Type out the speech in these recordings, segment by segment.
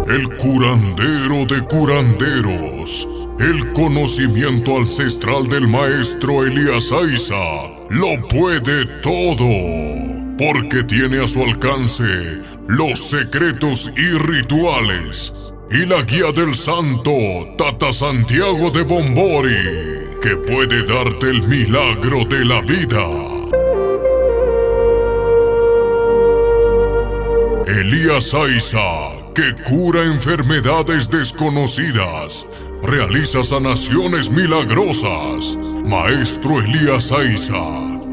el curandero de curanderos, el conocimiento ancestral del maestro Elías Aiza, lo puede todo, porque tiene a su alcance los secretos y rituales y la guía del santo Tata Santiago de Bombori, que puede darte el milagro de la vida. Elías Aiza, que cura enfermedades desconocidas, realiza sanaciones milagrosas. Maestro Elías Aiza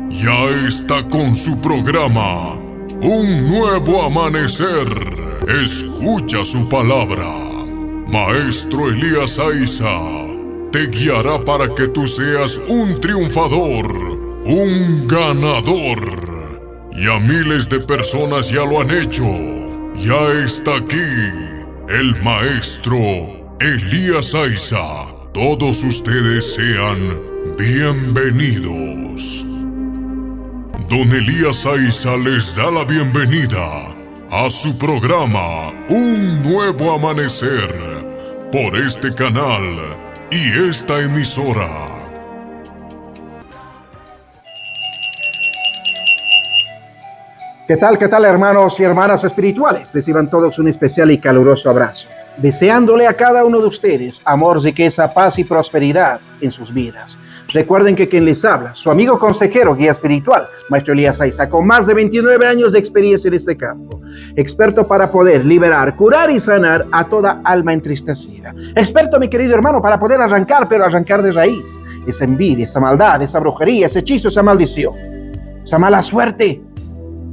ya está con su programa Un Nuevo Amanecer. Escucha su palabra. Maestro Elías Aiza te guiará para que tú seas un triunfador, un ganador. Y a miles de personas ya lo han hecho. Ya está aquí el maestro Elías Aiza. Todos ustedes sean bienvenidos. Don Elías Aiza les da la bienvenida a su programa Un Nuevo Amanecer por este canal y esta emisora. ¿Qué tal, hermanos y hermanas espirituales? Reciban todos un especial y caluroso abrazo, deseándole a cada uno de ustedes amor, riqueza, paz y prosperidad en sus vidas. Recuerden que quien les habla, su amigo consejero, guía espiritual, Maestro Elías Aiza, con más de 29 años de experiencia en este campo, experto para poder liberar, curar y sanar a toda alma entristecida. Experto, mi querido hermano, para poder arrancar, pero arrancar de raíz, esa envidia, esa maldad, esa brujería, ese hechizo, esa maldición, esa mala suerte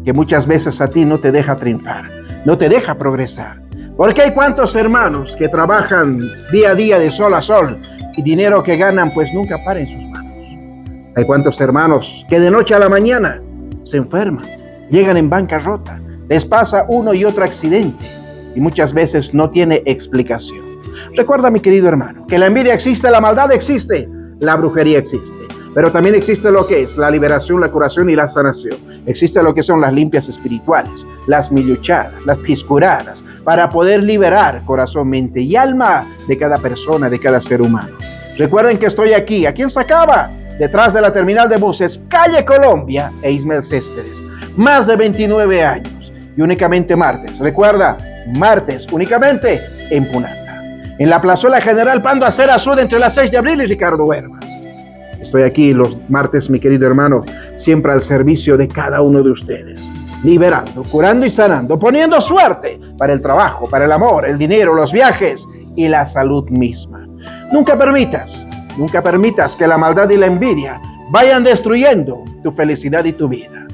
que muchas veces a ti no te deja triunfar, no te deja progresar. Porque hay cuantos hermanos que trabajan día a día de sol a sol y dinero que ganan pues nunca para en sus manos. Hay cuantos hermanos que de noche a la mañana se enferman, llegan en bancarrota, les pasa uno y otro accidente y muchas veces no tiene explicación. Recuerda, mi querido hermano, que la envidia existe, la maldad existe, la brujería existe. Pero también existe lo que es la liberación, la curación y la sanación. Existe lo que son las limpias espirituales, las miluchadas, las piscuradas, para poder liberar corazón, mente y alma de cada persona, de cada ser humano. Recuerden que estoy aquí en Sacaba, detrás de la terminal de buses, calle Colombia e Ismael Céspedes. Más de 29 años y únicamente martes. Recuerda, martes únicamente en Punata. En la plazuela General Pando Acera Sud entre las 6 de abril y Ricardo Herbas. Estoy aquí los martes, mi querido hermano, siempre al servicio de cada uno de ustedes, liberando, curando y sanando, poniendo suerte para el trabajo, para el amor, el dinero, los viajes y la salud misma. Nunca permitas que la maldad y la envidia vayan destruyendo tu felicidad y tu vida.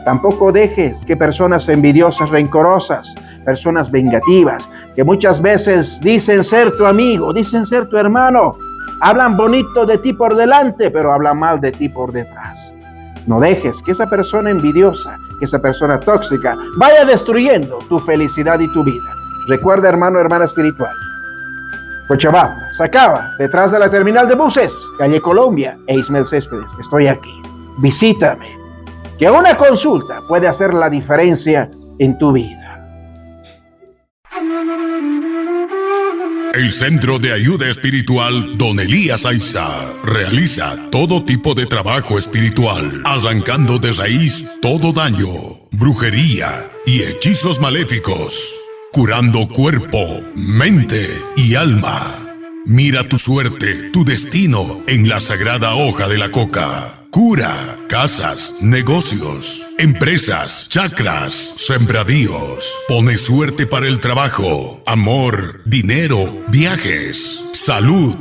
Tampoco dejes que personas envidiosas, rencorosas, personas vengativas, que muchas veces dicen ser tu amigo, dicen ser tu hermano, hablan bonito de ti por delante, pero hablan mal de ti por detrás. No dejes que esa persona envidiosa, que esa persona tóxica, vaya destruyendo tu felicidad y tu vida. Recuerda, hermano, hermana espiritual, Cochabamba, Sacaba, detrás de la terminal de buses, calle Colombia e Ismael Céspedes. Estoy aquí. Visítame, que una consulta puede hacer la diferencia en tu vida. El Centro de Ayuda Espiritual Don Elías Aiza realiza todo tipo de trabajo espiritual, arrancando de raíz todo daño, brujería y hechizos maléficos, curando cuerpo, mente y alma. Mira tu suerte, tu destino en la sagrada hoja de la coca. Cura, casas, negocios, empresas, chakras, sembradíos. Pone suerte para el trabajo, amor, dinero, viajes, salud.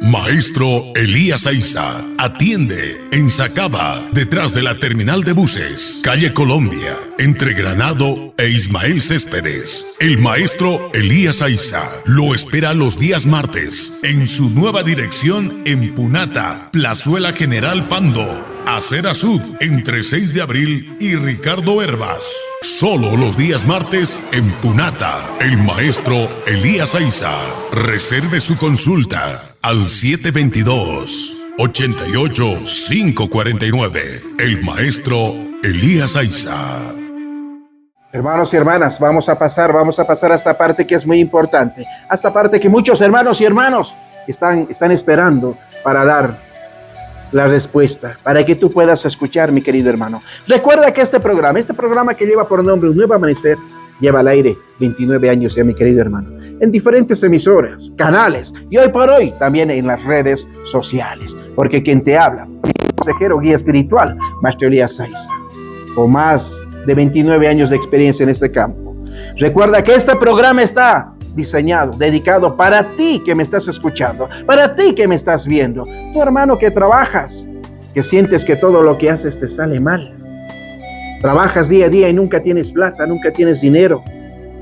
Maestro Elías Aiza atiende en Sacaba, detrás de la terminal de buses, calle Colombia, entre Granado e Ismael Céspedes. El maestro Elías Aiza lo espera los días martes en su nueva dirección en Punata, Plazuela General Pando, Acera Sud, entre 6 de abril y Ricardo Herbas. Solo los días martes en Punata. El maestro Elías Aiza. Reserve su consulta al 722-88-549. El maestro Elías Aiza. Hermanos y hermanas, vamos a pasar a esta parte que es muy importante, a esta parte que muchos hermanos y hermanas están esperando para dar la respuesta, para que tú puedas escuchar, mi querido hermano. Recuerda que este programa que lleva por nombre Un Nuevo Amanecer, lleva al aire 29 años ya, mi querido hermano, en diferentes emisoras, canales y hoy por hoy también en las redes sociales, porque quien te habla, consejero guía espiritual, Maestro Elías Saiza, o más de 29 años de experiencia en este campo. Recuerda que este programa está diseñado, dedicado para ti que me estás escuchando, para ti que me estás viendo, tu hermano que trabajas, que sientes que todo lo que haces te sale mal. Trabajas día a día y nunca tienes plata, nunca tienes dinero.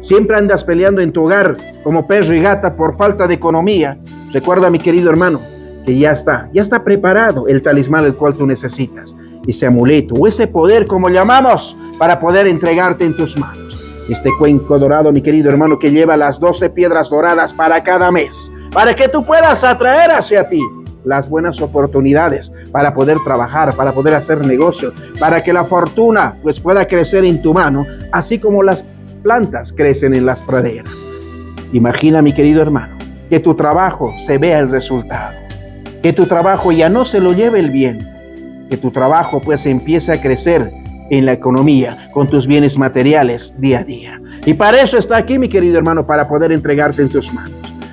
Siempre andas peleando en tu hogar como perro y gata por falta de economía. Recuerda, mi querido hermano, que ya está preparado el talismán el cual tú necesitas, ese amuleto o ese poder, como llamamos, para poder entregarte en tus manos. Este cuenco dorado, mi querido hermano, que lleva las 12 piedras doradas para cada mes, para que tú puedas atraer hacia ti las buenas oportunidades para poder trabajar, para poder hacer negocio, para que la fortuna pues pueda crecer en tu mano, así como las plantas crecen en las praderas. Imagina, mi querido hermano, que tu trabajo se vea el resultado, que tu trabajo ya no se lo lleve el viento, que tu trabajo pues empiece a crecer en la economía, con tus bienes materiales día a día. Y para eso está aquí, mi querido hermano, para poder entregarte en tus manos.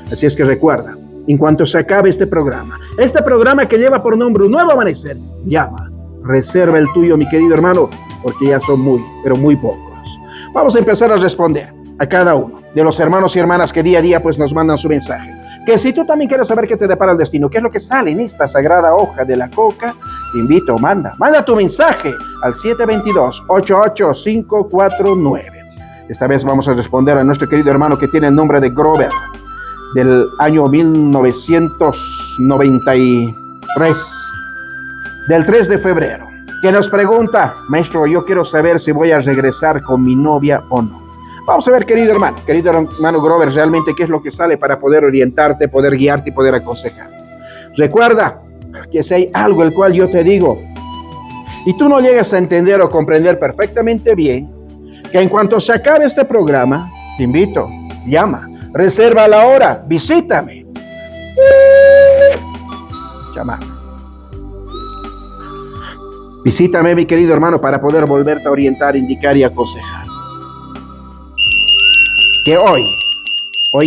Así es que recuerda, en cuanto se acabe este programa que lleva por nombre Un Nuevo Amanecer, llama, reserva el tuyo, mi querido hermano, porque ya son muy, pero muy pocos. Vamos a empezar a responder a cada uno de los hermanos y hermanas que día a día pues nos mandan su mensaje. Que si tú también quieres saber qué te depara el destino, qué es lo que sale en esta sagrada hoja de la coca, te invito, manda tu mensaje al 722-88549. Esta vez vamos a responder a nuestro querido hermano que tiene el nombre de Grover, del año 1993, del 3 de febrero, que nos pregunta: maestro, yo quiero saber si voy a regresar con mi novia o no. Vamos a ver, querido hermano Grover, realmente qué es lo que sale para poder orientarte, poder guiarte y poder aconsejar. Recuerda que si hay algo el cual yo te digo y tú no llegas a entender o comprender perfectamente bien, que en cuanto se acabe este programa, te invito, llama, reserva la hora, visítame. Llama. Visítame, mi querido hermano, para poder volverte a orientar, indicar y aconsejar. Que hoy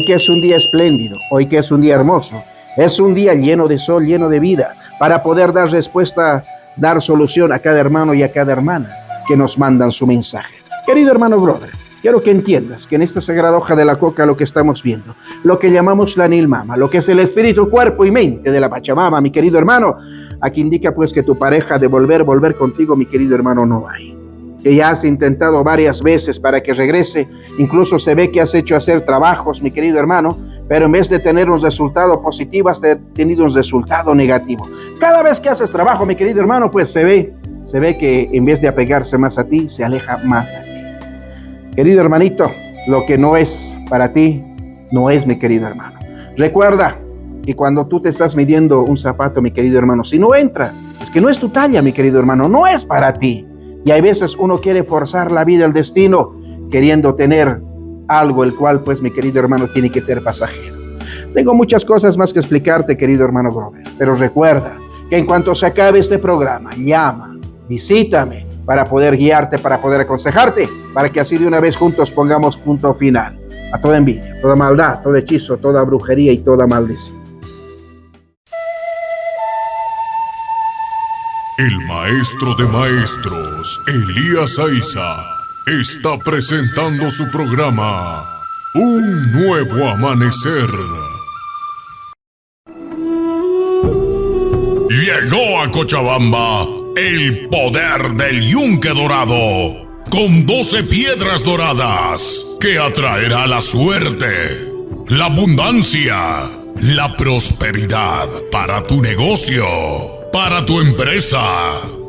que es un día espléndido, hoy que es un día hermoso, es un día lleno de sol, lleno de vida, para poder dar respuesta, dar solución a cada hermano y a cada hermana que nos mandan su mensaje. Querido hermano Grover, quiero que entiendas que en esta sagrada hoja de la coca lo que estamos viendo, lo que llamamos la Nilmama, lo que es el espíritu, cuerpo y mente de la Pachamama, mi querido hermano, aquí indica pues que tu pareja de volver contigo, mi querido hermano, no hay. Que ya has intentado varias veces para que regrese, incluso se ve que has hecho hacer trabajos, mi querido hermano, pero en vez de tener un resultado positivo, has tenido un resultado negativo. Cada vez que haces trabajo, mi querido hermano, pues se ve que en vez de apegarse más a ti, se aleja más de ti. Querido hermanito, lo que no es para ti, no es, mi querido hermano. Recuerda que cuando tú te estás midiendo un zapato, mi querido hermano, si no entra, es que no es tu talla, mi querido hermano, no es para ti. Y hay veces uno quiere forzar la vida, el destino, queriendo tener algo el cual, pues, mi querido hermano, tiene que ser pasajero. Tengo muchas cosas más que explicarte, querido hermano Grover, pero recuerda que en cuanto se acabe este programa, llama, visítame para poder guiarte, para poder aconsejarte, para que así de una vez juntos pongamos punto final a toda envidia, toda maldad, todo hechizo, toda brujería y toda maldición. El maestro de maestros, Elías Saiza, está presentando su programa Un Nuevo Amanecer. Llegó a Cochabamba el poder del yunque dorado, con 12 piedras doradas que atraerá la suerte, la abundancia, la prosperidad para tu negocio, para tu empresa,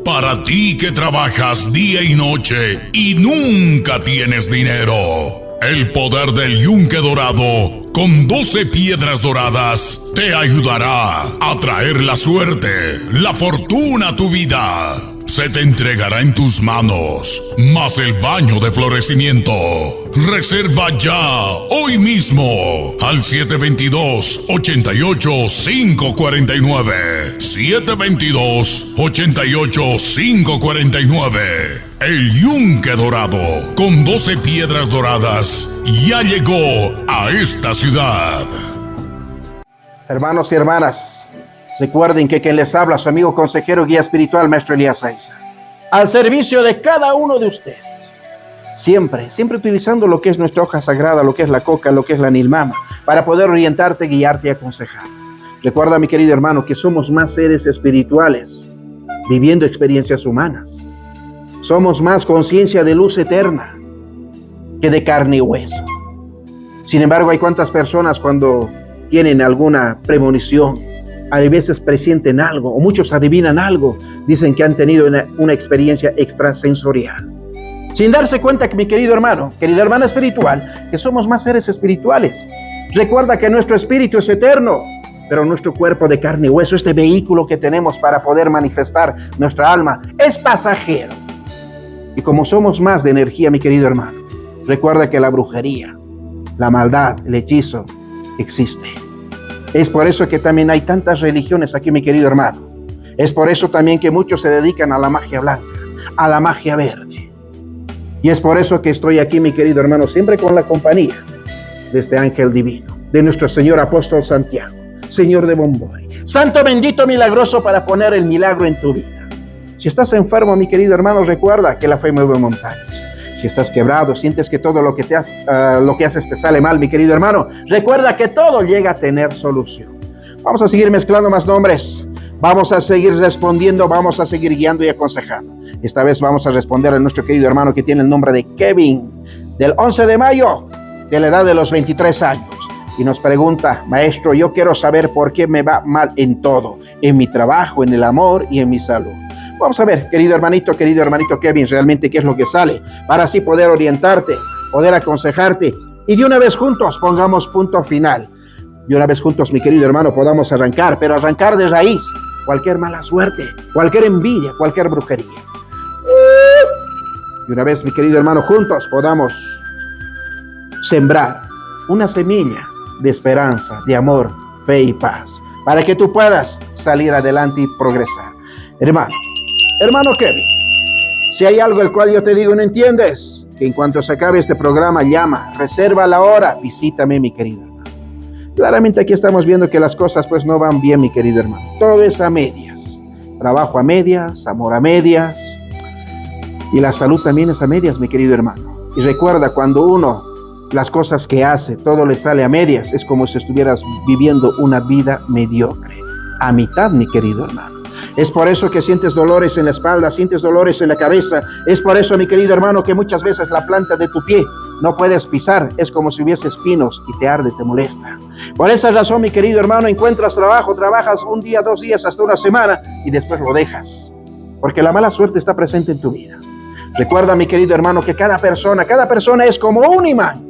para ti que trabajas día y noche y nunca tienes dinero. El poder del yunque dorado con 12 piedras doradas te ayudará a traer la suerte, la fortuna a tu vida. se te entregará en tus manos, más el baño de florecimiento. Reserva ya, hoy mismo, al 722-88-549. 722-88-549. El Yunque Dorado, con 12 piedras doradas, ya llegó a esta ciudad. Hermanos y hermanas, recuerden que quien les habla, su amigo consejero, guía espiritual, Maestro Elías Aiza, al servicio de cada uno de ustedes. Siempre utilizando lo que es nuestra hoja sagrada, lo que es la coca, lo que es la nilmama, para poder orientarte, guiarte y aconsejar. Recuerda, mi querido hermano, que somos más seres espirituales, viviendo experiencias humanas. Somos más conciencia de luz eterna que de carne y hueso. Sin embargo, hay cuantas personas cuando tienen alguna premonición, a veces presienten algo, o muchos adivinan algo, dicen que han tenido una experiencia extrasensorial. Sin darse cuenta que, mi querido hermano, querida hermana espiritual, que somos más seres espirituales. Recuerda que nuestro espíritu es eterno, pero nuestro cuerpo de carne y hueso, este vehículo que tenemos para poder manifestar nuestra alma, es pasajero. Y como somos más de energía, mi querido hermano, recuerda que la brujería, la maldad, el hechizo, existe. Es por eso que también hay tantas religiones aquí, mi querido hermano. Es por eso también que muchos se dedican a la magia blanca, a la magia verde. Y es por eso que estoy aquí, mi querido hermano, siempre con la compañía de este ángel divino, de nuestro Señor Apóstol Santiago, Señor de Bombori, santo bendito milagroso para poner el milagro en tu vida. Si estás enfermo, mi querido hermano, recuerda que la fe mueve montañas. Si estás quebrado, sientes que todo lo que haces te sale mal, mi querido hermano, recuerda que todo llega a tener solución. Vamos a seguir mezclando más nombres, vamos a seguir respondiendo, vamos a seguir guiando y aconsejando. Esta vez vamos a responder a nuestro querido hermano que tiene el nombre de Kevin, del 11 de mayo, de la edad de los 23 años. Y nos pregunta: maestro, yo quiero saber por qué me va mal en todo, en mi trabajo, en el amor y en mi salud. Vamos a ver, querido hermanito Kevin, realmente qué es lo que sale, para así poder orientarte, poder aconsejarte, y de una vez juntos pongamos punto final. De una vez juntos, mi querido hermano, podamos arrancar, pero arrancar de raíz cualquier mala suerte, cualquier envidia, cualquier brujería. De una vez, mi querido hermano, juntos podamos sembrar una semilla de esperanza, de amor, fe y paz, para que tú puedas salir adelante y progresar. Hermano Kevin, si hay algo el cual yo te digo y no entiendes, que en cuanto se acabe este programa, llama, reserva la hora, visítame, mi querido hermano. Claramente aquí estamos viendo que las cosas pues no van bien, mi querido hermano. Todo es a medias. Trabajo a medias, amor a medias, y la salud también es a medias, mi querido hermano. Y recuerda, cuando uno, las cosas que hace, todo le sale a medias, es como si estuvieras viviendo una vida mediocre, a mitad, mi querido hermano. Es por eso que sientes dolores en la espalda, sientes dolores en la cabeza. Es por eso, mi querido hermano, que muchas veces la planta de tu pie no puedes pisar. Es como si hubiese espinos y te arde, te molesta. Por esa razón, mi querido hermano, encuentras trabajo, trabajas un día, 2 días, hasta una semana y después lo dejas. Porque la mala suerte está presente en tu vida. Recuerda, mi querido hermano, que cada persona es como un imán.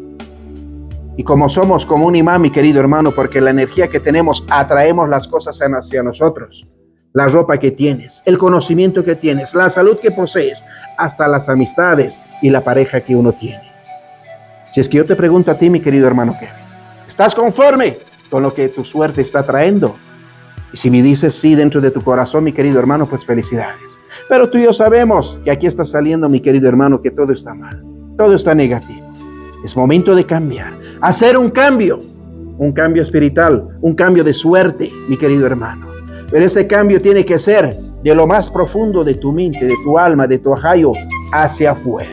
Y como somos como un imán, mi querido hermano, porque la energía que tenemos, atraemos las cosas hacia nosotros. La ropa que tienes, el conocimiento que tienes, la salud que posees, hasta las amistades y la pareja que uno tiene. Si es que yo te pregunto a ti, mi querido hermano Kevin, ¿estás conforme con lo que tu suerte está trayendo? Y si me dices sí dentro de tu corazón, mi querido hermano, pues felicidades. Pero tú y yo sabemos que aquí está saliendo, mi querido hermano, que todo está mal, todo está negativo. Es momento de cambiar, hacer un cambio espiritual, un cambio de suerte, mi querido hermano. Pero ese cambio tiene que ser de lo más profundo de tu mente, de tu alma, de tu ajayo, hacia afuera.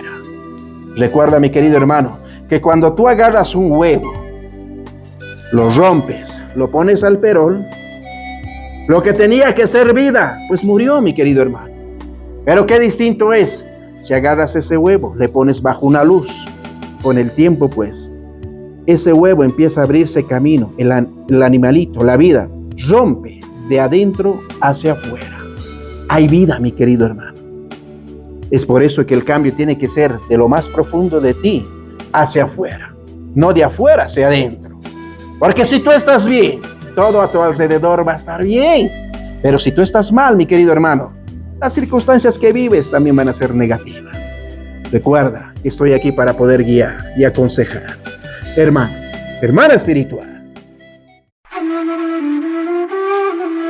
Recuerda, mi querido hermano, que cuando tú agarras un huevo, lo rompes, lo pones al perol, lo que tenía que ser vida, pues murió, mi querido hermano. Pero qué distinto es si agarras ese huevo, le pones bajo una luz. Con el tiempo, pues, ese huevo empieza a abrirse camino, el animalito, la vida, rompe de adentro hacia afuera. Hay vida, mi querido hermano. Es por eso que el cambio tiene que ser de lo más profundo de ti hacia afuera, no de afuera hacia adentro. Porque si tú estás bien, todo a tu alrededor va a estar bien. Pero si tú estás mal, mi querido hermano, las circunstancias que vives también van a ser negativas. Recuerda que estoy aquí para poder guiar y aconsejar. Hermano, hermana espiritual.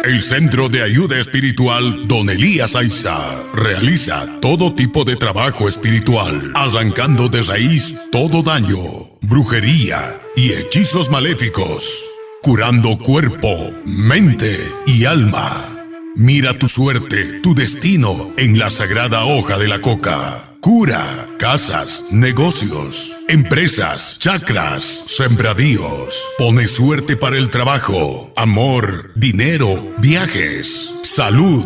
El Centro de Ayuda Espiritual Don Elías Aiza realiza todo tipo de trabajo espiritual, arrancando de raíz todo daño, brujería y hechizos maléficos, curando cuerpo, mente y alma. Mira tu suerte, tu destino en la sagrada hoja de la coca. Cura, casas, negocios, empresas, chakras, sembradíos. Pone suerte para el trabajo, amor, dinero, viajes, salud.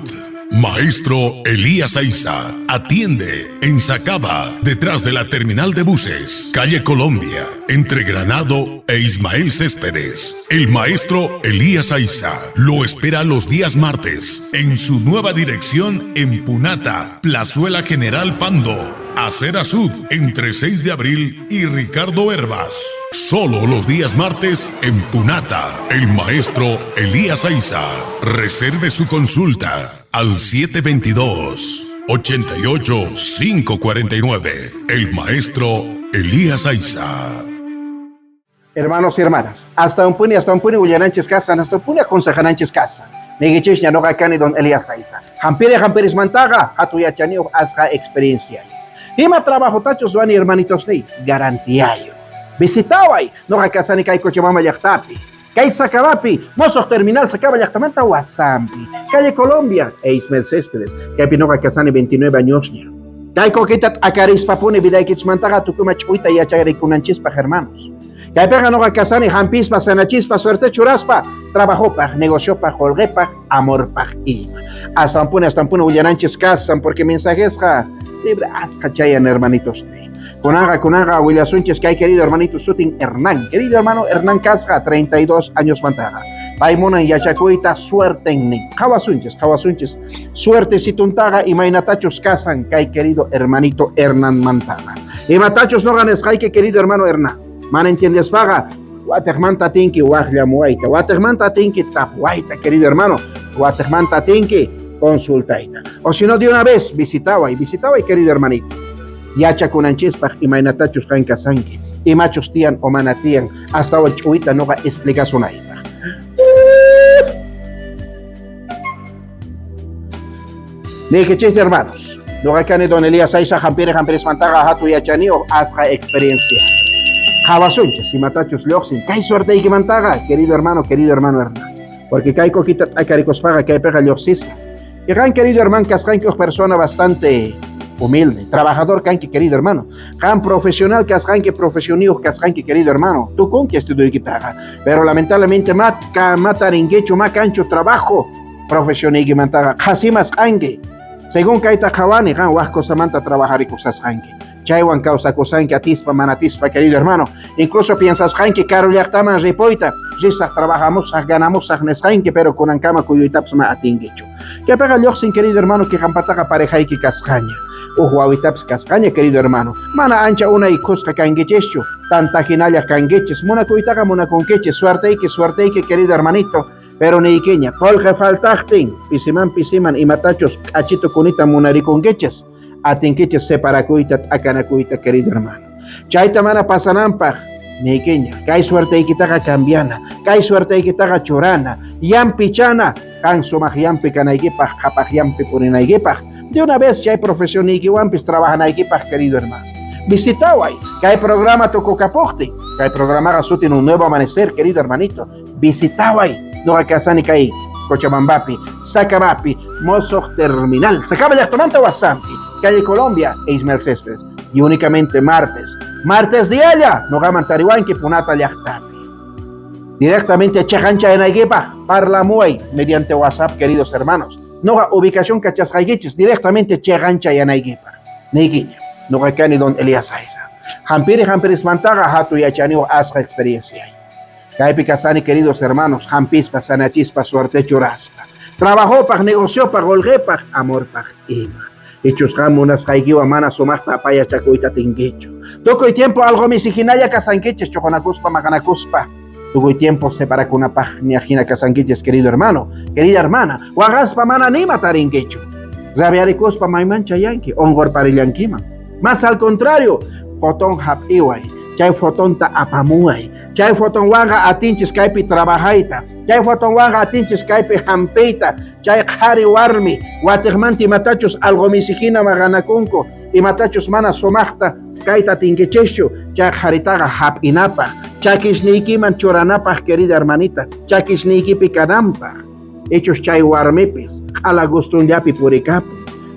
Maestro Elías Aiza atiende en Sacaba, detrás de la terminal de buses, calle Colombia, entre Granado e Ismael Céspedes. El maestro Elías Aiza lo espera los días martes en su nueva dirección en Punata, Plazuela General Pando, Acera Sud, entre 6 de abril y Ricardo Herbas. Solo los días martes en Punata. El maestro Elías Aiza. Reserve su consulta al 722-88-549. El maestro Elías Aiza. Hermanos y hermanas, hasta un puni Uyananches casa, hasta un puni aconsejananches casa. Negichis ya no gakani don Elías Aiza. Jampiris mantaga, hatuyachani asca experiencia. Dima trabajo tachos van hermanitos de garantiayo. Visitaway, no gakasani kai Cochabamba yaktapi. Kai Sacabapi, Mozos Terminal Sacaba Yactamanta Huasampi, Calle Colombia, Ismael Céspedes, Kai Pinoga Casani 29 años. Kai Coquitat Acarispa Pune Vidaikich Mantaga Tucumach Uita y Achagricunanchispa hermanos. Kai Pega Noga Casani Jampispa Sanachispa Suerte Churaspa, trabajó pag, negoció pag, holguepag, amor pag ima. Hasta un pune Ullananches casan porque mensajes libre asca chayan hermanitos. Conaga, William Sunches, que hay querido hermanito Sutin Hernán, querido hermano Hernán Casca, 32 años mantaga. Paimona y Yachacuita, suerte en Nin. Jawasunches, suerte si tuntaga y mainatachos casan, que hay querido hermanito Hernán Mantaga. Y matachos no ganes, que querido hermano Hernán. Man entiendes paga, Watermanta Tinki, Wajlamuaita, Watermanta Tinki, Tapuaita, querido hermano, Watermanta Tinki, consultaita. O si no, de una vez, visitaba y querido hermanito. Yacha kunanchispaj y mainatachus janka sanki y machos tían o manatían hasta hoy chuita no va explicación ahí. Nequechis hermanos, no gakane don Elías Aiza Jampiris mantaga hatu yachanio hasta experiencia. Jabasunches y matachos leoxin, kai suerte y que mantaga, querido hermano Hernán, porque kai coquita hay caricospaga que hay pega leoxisa. Y gan querido hermano cascan que es persona bastante humilde, trabajador canque querido hermano, can profesional cascanque profesional cascanque querido hermano, tú con que estudio guitarra, pero lamentablemente mataringuecho cancho trabajo profesional que mantaga, hasimas canque, según kaita jawani gan huasco samanta trabajar y cosas canque, chaywan causa cosanque atispa manatispa querido hermano, incluso piensas canque caro yactaman repoita, risas trabajamos, ganamos agnescanque, pero con ancama cuyo itapsma atinguecho, que pega sin querido hermano que jampataga pareja y que cascaña. Ojo awitaps cascaña, querido hermano. Mana ancha una y cosca canguechecho, tanta jinalla cangueches, mona cuitaga, mona conqueche, suerte y que, querido hermanito, pero ni iqueña, polge faltachtin, pisiman, y matachos, achito kunita munari conqueches, atinqueches separacuita, acanacuita, querido hermano. Chaita mana pasanampaj, ni iqueña, kai suerte y quitaga cambiana, kai suerte y quitaga chorana, yampichana, cansomaj yampi canaigepaj, japaj yampi purinaigepaj. De una vez ya hay profesión y que wampis trabajan ahí, querido hermano. Visitaway, que hay programa Tococapochte, que hay programa Gasutin un nuevo amanecer, querido hermanito. Visitaway, no hay casani caí, Cochabambapi, Sacabapi, Mozos Terminal, Sacaba Yactamanta Huasampi, calle Colombia e Ismael Céspedes. Y únicamente martes de allá, no gaman Tarihuanque, Punata Yactapi. Directamente a Chajancha en Aiguepa, Parla Muay, mediante WhatsApp, queridos hermanos. No ubicación cachascaygiches, directamente Chegancha y Anaigipa. Neiguiña, no gakani don Elías Aiza. Jampiris mantaga hatu yachanio asca experiencia. Caipicasani, queridos hermanos, Jampispa, Sanachispa, suerte churaspa. Trabajó pag, negoció pag, golguepag, amor pag, ima. Hechos jamunas jaigiwa mana somaj papaya chacuita tinguecho. Toco y tiempo algo misiginaya casanqueches, choconacuspa, maganacuspa. Tuvo tiempo se para con una página casanquiches, querido hermano, querida hermana, guagaspa mana ni matarinquecho. Rabiarikuspa maymancha yanki, ongor parillankiman. Más al contrario, fotón hapiway, chay fotonta apamuay, chay foton wanga atinchis kaypi trabajaita, chay foton wanga atinchis kaypi hampeita, chay qhari warmi, watigmanti matachus algo misijina maganakunko, y matachus mana somachta kaita tinkicheshu, chay qharitaga hapinapaj, chakishnikiman churanapaj, querida hermanita, chakishnikipi kanampaj, hechos chay warmipis, ala gustunllapi purikapu,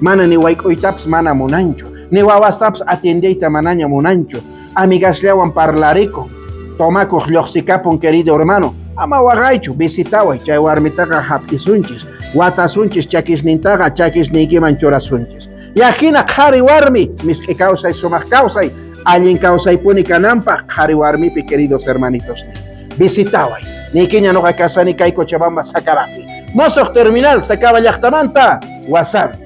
mana ni wayk'uytapas mana munanchu, ni wawastapas atiendeita manaña munanchu, amigasllawan parlarico, tomakuq lluqsikapun querido hermano, ama waqaychu visitaway chay warmitaqa hap'isunchis, watasunchis chakisnintaqa chakisniykiman churasunchis. Yahina qhari warmi, misq'i kawsay sumaq kawsay, allin kawsaypuni kananpaq qhari warmipi queridos hermanitos. Visitaway, nikiña noqa kasani kay Cochabamba Sacarapi. Mozoq terminal Sacaba llaqtamanta, Wasampi.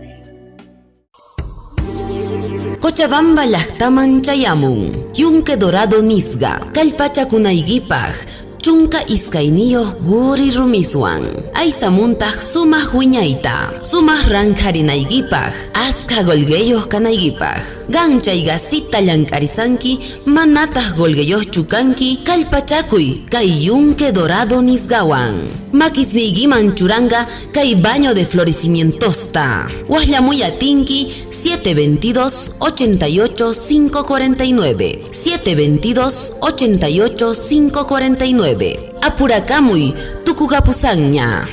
Cochabamba llaqtaman chayamun, yunque dorado nisga, kallpachakunaykipaq, chunka iskayniyoq guri rumiswan, aysamuntaq sumaq wiñayta, sumaq rankarinaykipaq, aska golgeyoq kanaykipaq, ganchay gasita llank'arisanki, manataq golgeyoqchu kanki, kallpachakuy kay yunque dorado nisgawan. Makisniykiman churanga kay baño de florecimientosta. Wahlamuyatinki 722-88-549. 722-88-549. Apurakamuy tukukapusanña.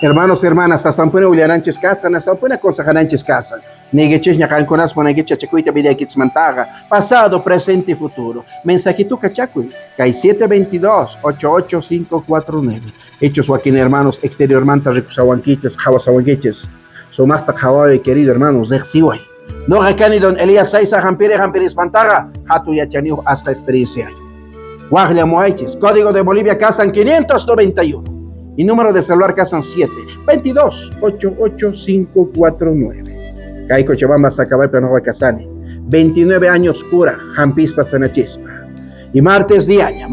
Hermanos, hermanas, hasta un pueblo ullaranches casa, hasta un pueblo consejaranches casa. Negeches ñacanconas ponegecha chacuita vida mantaga, pasado, presente y futuro. Mensajito cachacuy, CAI 722-88549. Hechos Joaquín, hermanos, exterior manta, recusahuanquiches, jawasahuanquiches. Somachta jawabe, querido hermanos, Zexiway. No recani don Elías Saiza, Jampiris Mantaga, Hatu Yachaniu, hasta experiencia. Guaglia Moaiches, código de Bolivia, casan 591. Y número de celular casan 722-88549. CAI Cochabamba Sacabay Penova Casani. 29 años cura, Jampispa Sanachispa. Y martes diaria,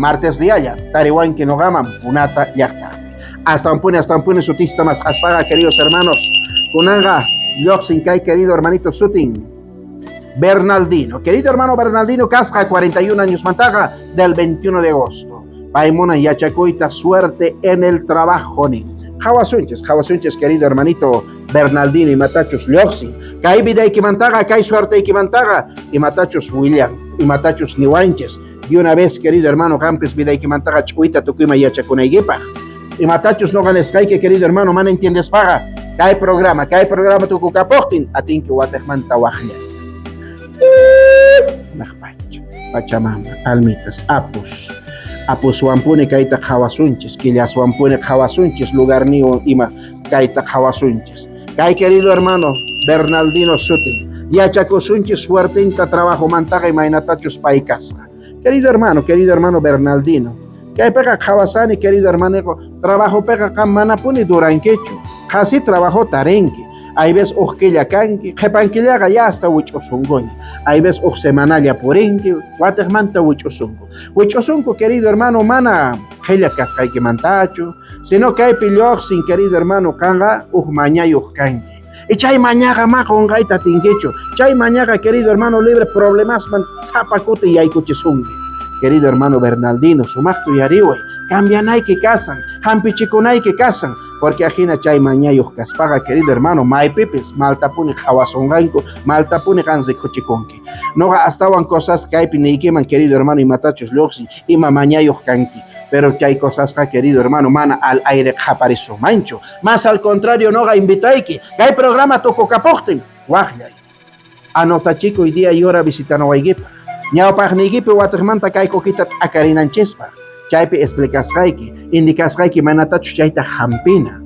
Tarihuan Kinogaman, Punata Yachta. Hasta un pune sutista más aspaga, queridos hermanos. Kunanga, Yoxin Kai, querido hermanito Sutin. Bernaldino, querido hermano Bernaldino Casca, 41 años, Mantaga, del 21 de agosto. Paimona Yachacuita, suerte en el trabajo, ni. Jawasunches, querido hermanito Bernaldino y Matachos Lioxi. Kai vida y Kimantaga, Kai suerte y Kimantaga, y Matachos William, y Matachos Niwanches. Y una vez, querido hermano Campes, vida y Kimantaga, Chuita, Tukima Yachacuna y Gepaj. Y Matachos no ganes Kai, que querido hermano, man entiendes paga. Kai programa, Tukukapochtin, Atinki Watejmanta Wajlia. Pachamama, almitas, apus wampune kaita jawasunches, quillas wampune jawasunches, lugar nio ima kaita jawasunches. Kai querido hermano Bernaldino Sutin, yachacosunches suertenta trabajo mantaga y mainatachos paicasca. Querido hermano Bernaldino, que pega jawasani, querido hermano, trabajo pega kamanapuni duranquecho, casi trabajo tarenque. Hay veces ojquilla canqui, jepanquillaga ya hasta huichosungoni. Hay veces oj semanalla porenque, guatemanta huichosungo. Huichosungo, querido hermano, mana, gella cascaique mantacho, sino que hay pillox sin querido hermano, canga, mañay canqui. Y chay mañaga ma con gaita tinguecho, chay mañaga, querido hermano, libre problemas man zapacute y hay cuchisungue. Querido hermano Bernaldino, sumachto y ariwe, cambian hay que casan, hampichiconay que casan, porque ajina chay mañayos caspaga, querido hermano, maipipis, maltapuni jawasonganco, maltapuni ganse cochiconque. No estaban cosas que hay pineiqueman, querido hermano, y matachos loxi, y mamañayos canqui. Pero chay cosas que, querido hermano, mana al aire japarizo mancho. Más al contrario, no ga invitaiki, que hay programa toco capochten, guajlay. Anota chico y día y hora visitando Guayguepa. Ñawpaq nikipi watakmanta kay kokitat akarinanchespa. Chaypi explicasqayki, indicasqayki manatachus chayta hampina.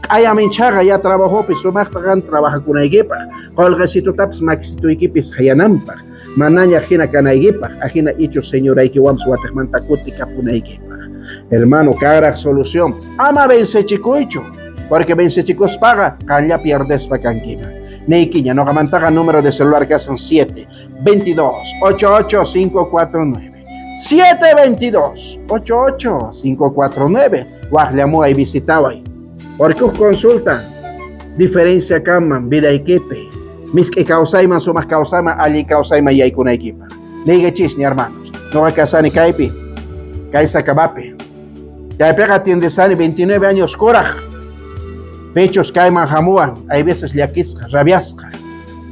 Ayaminchaqa ya trabajopi sumaqta gan trabajakunaykipaq. Qolqesitutapas makisituykipis hayananpaq. Manaña hina kanaykipaq, ajina ichu señoraykiwanpas watakmanta kuti kapunaykipaq. Hermano, cara solución. Ama vence chicuicho. Porque vence chicos paga, calla pierdes pa canquiva. Neiquiña, no gamantaga número de celular que son 722-88-549. 722-88-549. Guajlamu ahí visitaba ahí. Porque os consultan. Diferencia caman, vida equipe. Mis que causaiman sumas causaiman, allí causaiman y hay con equipa. Nigue chis, ni hermanos. No va a casar ni caipi. Caisa cabape. Ya pega tiende sani 29 años coraj. Pechos caiman jamuan, hay veces liaquisca, rabiasca.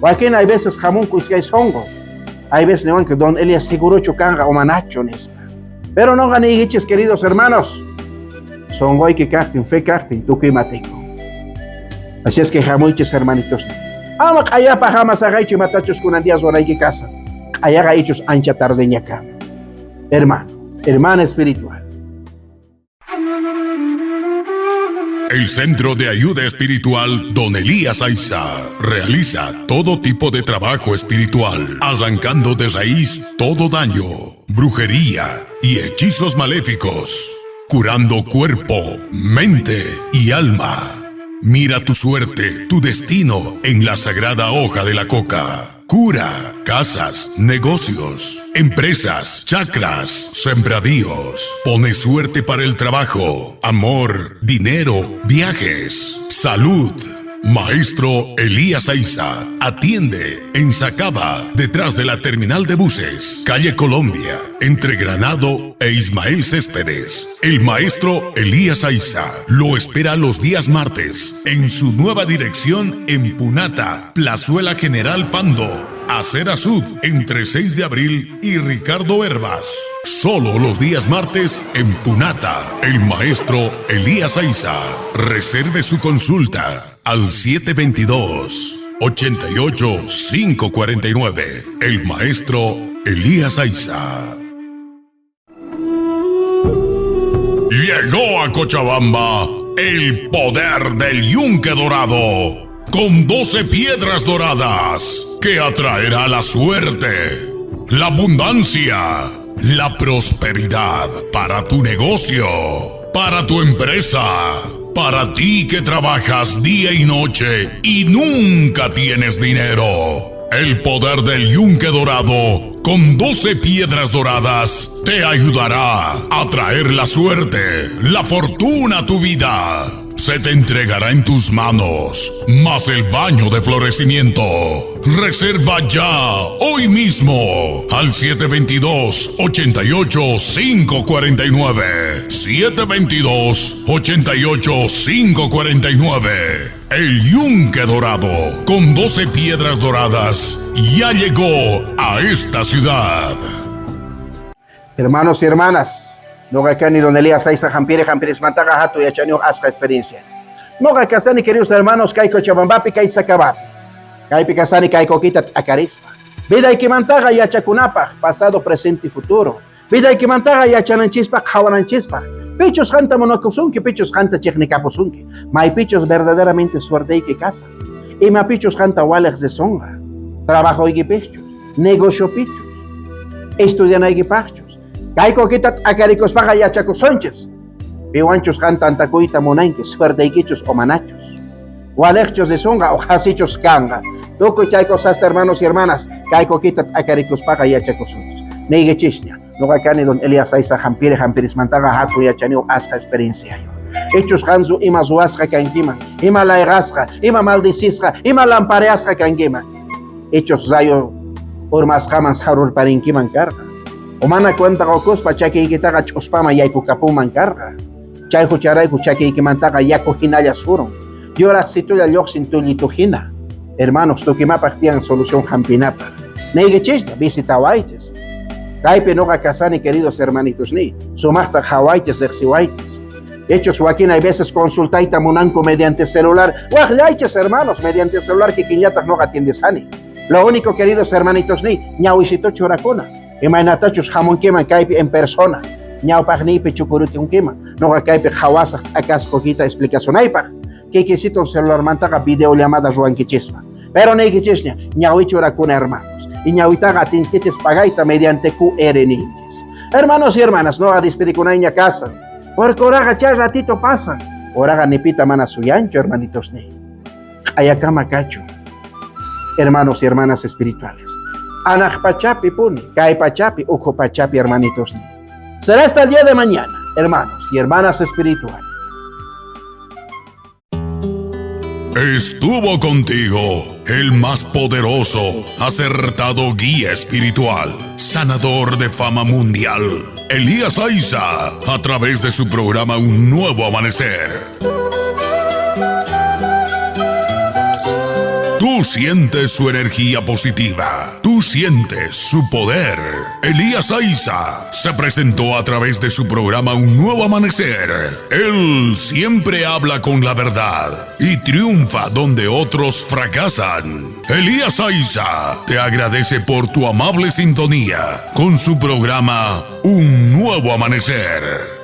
O aquí hay veces jamón cuiscais hongo. Hay veces nevan que don Elias Higurucho canga o manacho nispa. Pero no gané hiches, queridos hermanos. Son hoy que carten, fe carten, tú que mateco. Así es que jamuiches, hermanitos. Ama allá pa jamas agaicho matachos con andías o que casa. Allá gaichos ancha tardeña cama. Hermano, hermana espiritual. El Centro de Ayuda Espiritual Don Elías Aiza realiza todo tipo de trabajo espiritual, arrancando de raíz todo daño, brujería y hechizos maléficos, curando cuerpo, mente y alma. Mira tu suerte, tu destino en la sagrada hoja de la coca. Cura casas, negocios, empresas, chakras, sembradíos. Pone suerte para el trabajo, amor, dinero, viajes, salud. Maestro Elías Aiza atiende en Sacaba, detrás de la terminal de buses, calle Colombia, entre Granado e Ismael Céspedes. El maestro Elías Aiza lo espera los días martes en su nueva dirección en Punata, Plazuela General Pando, Acera Sud, entre 6 de abril y Ricardo Herbas. Solo los días martes en Punata. El maestro Elías Aiza. Reserve su consulta al 722-88-549. El maestro Elías Aiza. Llegó a Cochabamba el poder del yunque dorado, con 12 piedras doradas que atraerá la suerte, la abundancia, la prosperidad para tu negocio, para tu empresa, para ti que trabajas día y noche y nunca tienes dinero. El poder del yunque dorado con 12 piedras doradas te ayudará a traer la suerte, la fortuna a tu vida. Se te entregará en tus manos, más el baño de florecimiento. Reserva ya, hoy mismo, al 722-88-549. 722-88-549. El yunque dorado, con 12 piedras doradas, ya llegó a esta ciudad. Hermanos y hermanas, no gacani don Elías Aiza Jampire Mantaga Hato y Achanio Asca experiencia. No gacasani, queridos hermanos, Caico Chabambapi, Caiza Cabapi. Caipi Casani, Caico Quita Acarispa. Vida y que mantaga y Achacunapa, pasado, presente y futuro. Vida y que mantaga y Achananchispa, Jawananchispa. Pichos canta monocosunque, pichos canta checnicaposunque. May pichos verdaderamente suerte y que casa. Y ma pichos canta walex de songa. Trabajo y pichos. Negocio pichos. Estudian y pachos. Caico quitat acaricos paga y achacosonches. Piwanchos canta antacuita monanque, suerte y quichos o manachos. Walechos de songa o jasichos canga. Toco y chaicos hasta hermanos y hermanas. Caico quitat acaricos paga y achacosonches. Neige chichnia. No gacani don Elías Aiza Jampire Mantaga Hato y Achanio Asca experiencia. Hechos Hanzu ima zuasca canquima, ima laerasca, ima maldicisca, ima lampareasca canquima. Hechos Zayo Urmas Jamans Harur Parinquiman carga. Omana cuenta gocospa chaki ikitaga chospama yaiku kapuman carga. Chay hucharaiku chaki ikimantaga yaku hinaya suron. Yorak situya yoxin tulitujina. Hermanos, toquima partían solución jampinapa. Neige chichna, visita waites. Caipe no casani, queridos hermanitos ni. Sumasta hawaites de xiwaites. Hechos Joaquín hay veces consultaita monanco mediante celular. Guajlaiches hermanos, mediante celular que quiñatas no atiende sani. Lo único, queridos hermanitos ni, ñauisito choracona. Y mainatachos jamón queman caipe en persona. Ñau pagnipe chucuruti un quema. No caipe hawasa acas coquita explicación aipag. Que quisito un celular mantaga videollamada ruanquichisma. Pero ne quichesña, ñauichoracona hermanos. Y ñauitaga tinquiches pagaita mediante QR ninjas. Hermanos y hermanas, no a despedir con aña casa. Porque oraga ya ratito pasan. Oraga nipita mana suyancho, hermanitos ni. Ayacama cacho. Hermanos y hermanas espirituales. Anaj pachapi puni, kai pachapi, ujo pachapi, hermanitos ni. Será hasta el día de mañana, hermanos y hermanas espirituales. Estuvo contigo el más poderoso, acertado guía espiritual, sanador de fama mundial, Elías Aiza, a través de su programa Un Nuevo Amanecer. Tú sientes su energía positiva. Tú sientes su poder. Elías Aiza se presentó a través de su programa Un Nuevo Amanecer. Él siempre habla con la verdad y triunfa donde otros fracasan. Elías Aiza te agradece por tu amable sintonía con su programa Un Nuevo Amanecer.